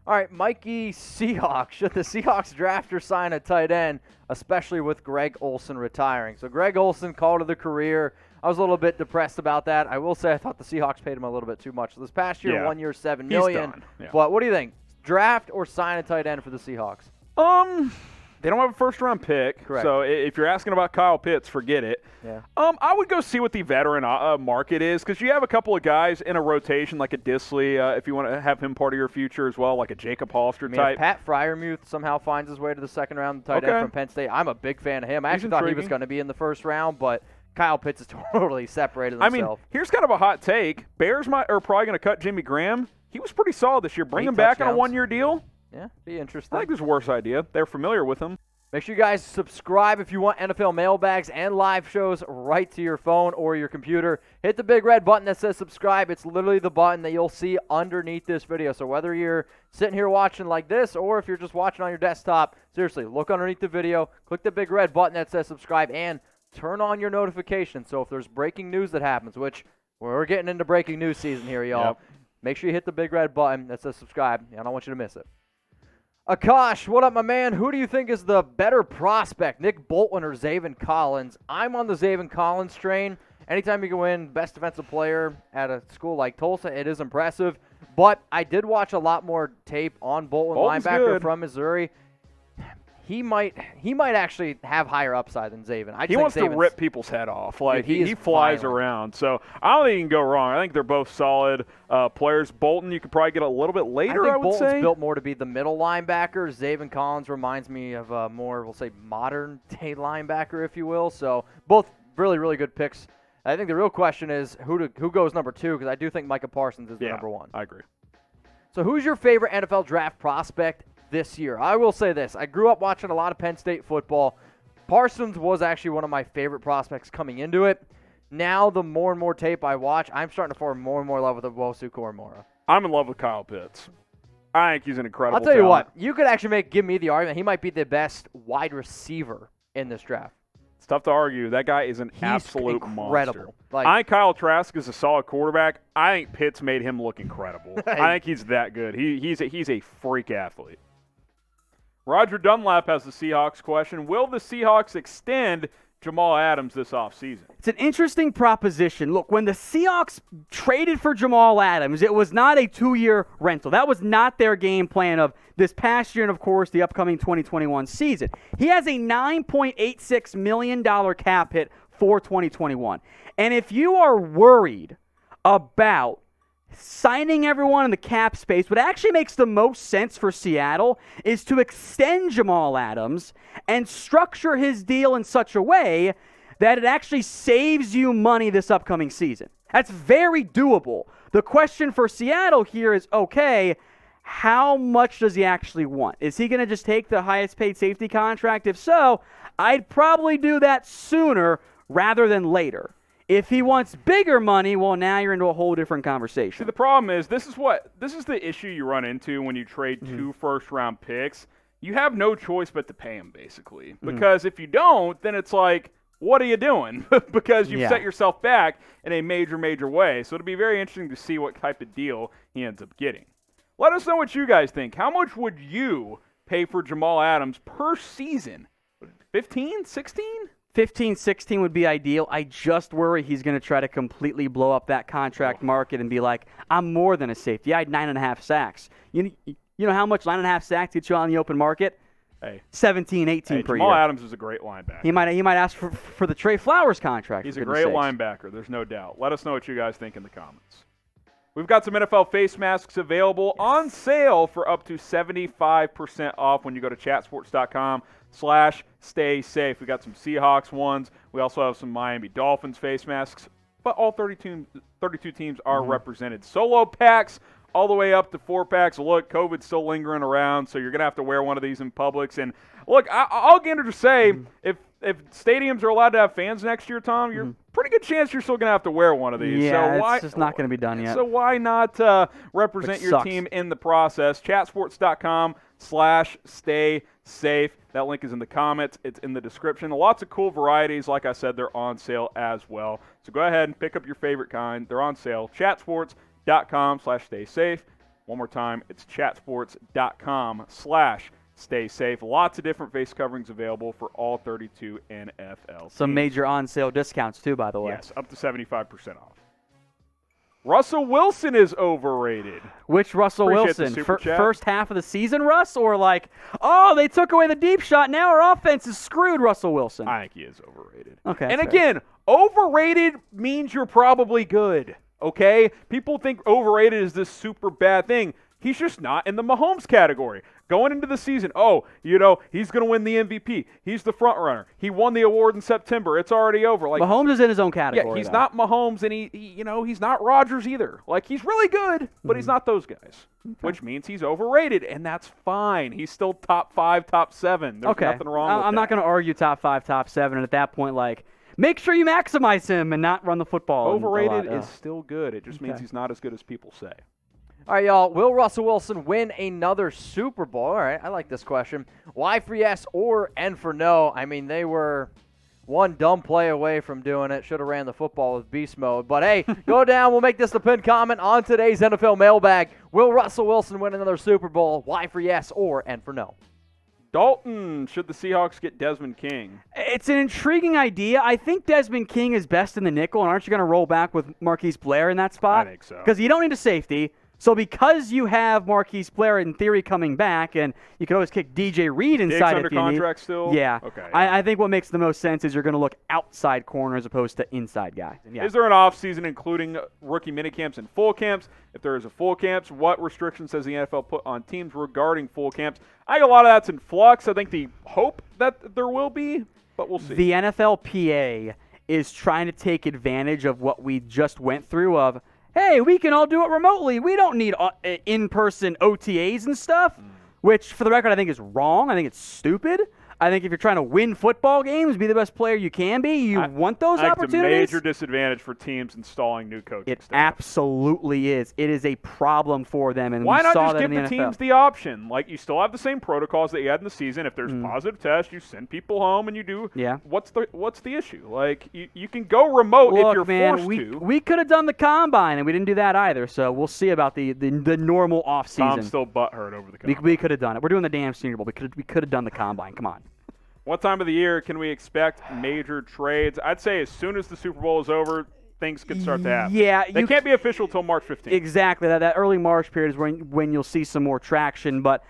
All right, Mikey Seahawks. Should the Seahawks draft or sign a tight end, especially with Greg Olsen retiring? So Greg Olsen called it a career. I was a little bit depressed about that. I will say I thought the Seahawks paid him a little bit too much. So this past year, 1 year, $7 million. He's done. Yeah. But what do you think? Draft or sign a tight end for the Seahawks? They don't have a first-round pick. Correct. So if you're asking about Kyle Pitts, forget it. Yeah. I would go see what the veteran market is, because you have a couple of guys in a rotation, like a Disley, if you want to have him part of your future as well, like a Jacob Hollister type. If Pat Fryermuth somehow finds his way to the second round, the tight end from Penn State, I'm a big fan of him. I actually thought he was going to be in the first round, but Kyle Pitts has totally separated himself. I mean, here's kind of a hot take. Bears are probably going to cut Jimmy Graham. He was pretty solid this year. Bring him back on a 1-year deal. Yeah, be interesting. I think there's a worse idea. They're familiar with him. Make sure you guys subscribe if you want NFL mailbags and live shows right to your phone or your computer. Hit the big red button that says subscribe. It's literally the button that you'll see underneath this video. So whether you're sitting here watching like this or if you're just watching on your desktop, seriously, look underneath the video, click the big red button that says subscribe, and turn on your notifications. So if there's breaking news that happens, which we're getting into breaking news season here, y'all, make sure you hit the big red button that says subscribe. I don't want you to miss it. Akash, what up, my man? Who do you think is the better prospect, Nick Bolton or Zaven Collins? I'm on the Zaven Collins train. Anytime you can win Best Defensive Player at a school like Tulsa, it is impressive. But I did watch a lot more tape on Bolton, linebacker from Missouri. He might actually have higher upside than Zaven. He wants to rip people's head off. Like, dude, he flies around. So I don't think you can go wrong. I think they're both solid players. Bolton, you could probably get a little bit later, I would say. Bolton's built more to be the middle linebacker. Zaven Collins reminds me of a more, we'll say, modern-day linebacker, if you will. So both really, really good picks. I think the real question is who goes number 2, because I do think Micah Parsons is the number 1. I agree. So who's your favorite NFL draft prospect this year? I will say this. I grew up watching a lot of Penn State football. Parsons was actually one of my favorite prospects coming into it. Now, the more and more tape I watch, I'm starting to form more and more love with Owusu Koramoah. I'm in love with Kyle Pitts. I think he's an incredible I'll tell you talent. what. You could actually give me the argument he might be the best wide receiver in this draft. It's tough to argue. That guy is an absolute incredible monster. I think Kyle Trask is a solid quarterback. I think Pitts made him look incredible. I think he's that good. He's a freak athlete. Roger Dunlap has the Seahawks question. Will the Seahawks extend Jamal Adams this offseason? It's an interesting proposition. Look, when the Seahawks traded for Jamal Adams, it was not a 2-year rental. That was not their game plan of this past year and, of course, the upcoming 2021 season. He has a $9.86 million cap hit for 2021. And if you are worried about signing everyone in the cap space, what actually makes the most sense for Seattle is to extend Jamal Adams and structure his deal in such a way that it actually saves you money this upcoming season. That's very doable. The question for Seattle here is, okay, how much does he actually want? Is he going to just take the highest paid safety contract? If so, I'd probably do that sooner rather than later. If he wants bigger money, well, now you're into a whole different conversation. See, the problem is this is the issue you run into when you trade 2 first-round picks. You have no choice but to pay him, basically. Because if you don't, then it's like, what are you doing? Because you've set yourself back in a major, major way. So it'll be very interesting to see what type of deal he ends up getting. Let us know what you guys think. How much would you pay for Jamal Adams per season? 15? 16? 15, 16 would be ideal. I just worry he's going to try to completely blow up that contract market and be like, I'm more than a safety. I had 9.5 sacks. You know how much 9.5 sacks get you on the open market? Hey, 17, 18 per Jamal year. Adams is a great linebacker. He might ask for the Trey Flowers contract. He's a great linebacker. There's no doubt. Let us know what you guys think in the comments. We've got some NFL face masks available on sale for up to 75% off when you go to chatsports.com/stay safe. We got some Seahawks ones. We also have some Miami Dolphins face masks. But all 32 teams are represented. Solo packs all the way up to 4-packs. Look, COVID's still lingering around, so you're going to have to wear one of these in Publix. And look, I'll get to say, if stadiums are allowed to have fans next year, Tom, you're pretty good chance you're still going to have to wear one of these. Yeah, so it's just not going to be done yet. So why not represent your team in the process? Chatsports.com/stay safe. That link is in the comments. It's in the description. Lots of cool varieties. Like I said, they're on sale as well. So go ahead and pick up your favorite kind. They're on sale. Chatsports.com/stay safe. One more time, it's chatsports.com/stay safe. Lots of different face coverings available for all 32 NFL teams. Some major on-sale discounts, too, by the way. Yes, up to 75% off. Russell Wilson is overrated. Which Russell Appreciate the Wilson? super chat. First half of the season, Russ? Or like, oh, they took away the deep shot, now our offense is screwed, Russell Wilson? I think he is overrated. Okay. And fair. again, overrated means you're probably good, okay? People think overrated is this super bad thing. He's just not in the Mahomes category. Going into the season, he's going to win the MVP. He's the front runner. He won the award in September. It's already over. Like Mahomes is in his own category. Yeah, he's though. not Mahomes, and he's not Rodgers either. Like, he's really good, but he's not those guys, which means he's overrated, and that's fine. He's still top 5, top 7. There's nothing wrong with that. I'm not going to argue top 5, top 7, and at that point, like, make sure you maximize him and not run the football. Overrated is still good. It just means he's not as good as people say. All right, y'all. Will Russell Wilson win another Super Bowl? All right, I like this question. Y for yes or N for no? I mean, they were one dumb play away from doing it. Should have ran the football with beast mode. But, hey, go down. We'll make this the pinned comment on today's NFL Mailbag. Will Russell Wilson win another Super Bowl? Y for yes or N for no? Dalton, should the Seahawks get Desmond King? It's an intriguing idea. I think Desmond King is best in the nickel, and aren't you going to roll back with Marquise Blair in that spot? I think so. Because you don't need a safety. So because you have Marquise Blair in theory coming back, and you can always kick DJ Reed inside Diggs if under you contract need. still? Yeah. Okay. I think what makes the most sense is you're going to look outside corner as opposed to inside guy. Yeah. Is there an offseason including rookie minicamps and full camps? If there is a full camps, what restrictions has the NFL put on teams regarding full camps? I think a lot of that's in flux. I think the hope that there will be, but we'll see. The NFLPA is trying to take advantage of what we just went through of, hey, we can all do it remotely. We don't need in-person OTAs and stuff, which, for the record, I think is wrong. I think it's stupid. I think if you're trying to win football games, be the best player you can be, you want those opportunities. It's a major disadvantage for teams installing new coaching It staff. absolutely is. It is a problem for them, and Why we not saw just that give in the NFL. teams the option? Like, you still have the same protocols that you had in the season. If there's positive tests, you send people home and you do. Yeah. What's the issue? Like, you can go remote if you're forced to. We could have done the combine, and we didn't do that either. So we'll see about the normal offseason. Tom's still butthurt over the combine. We could have done it. We're doing the damn Senior Bowl. We could have done the combine. Come on. What time of the year can we expect major trades? I'd say as soon as the Super Bowl is over, things could start to happen. Yeah, They can't be official till March 15th. Exactly. That early March period is when you'll see some more traction. But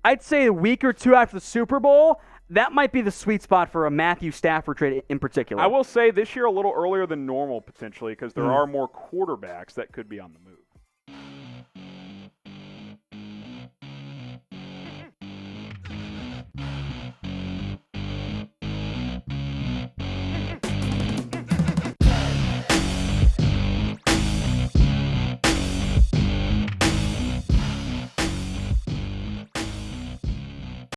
I'd say a week or two after the Super Bowl, that might be the sweet spot for a Matthew Stafford trade in particular. I will say this year a little earlier than normal potentially because there are more quarterbacks that could be on the move.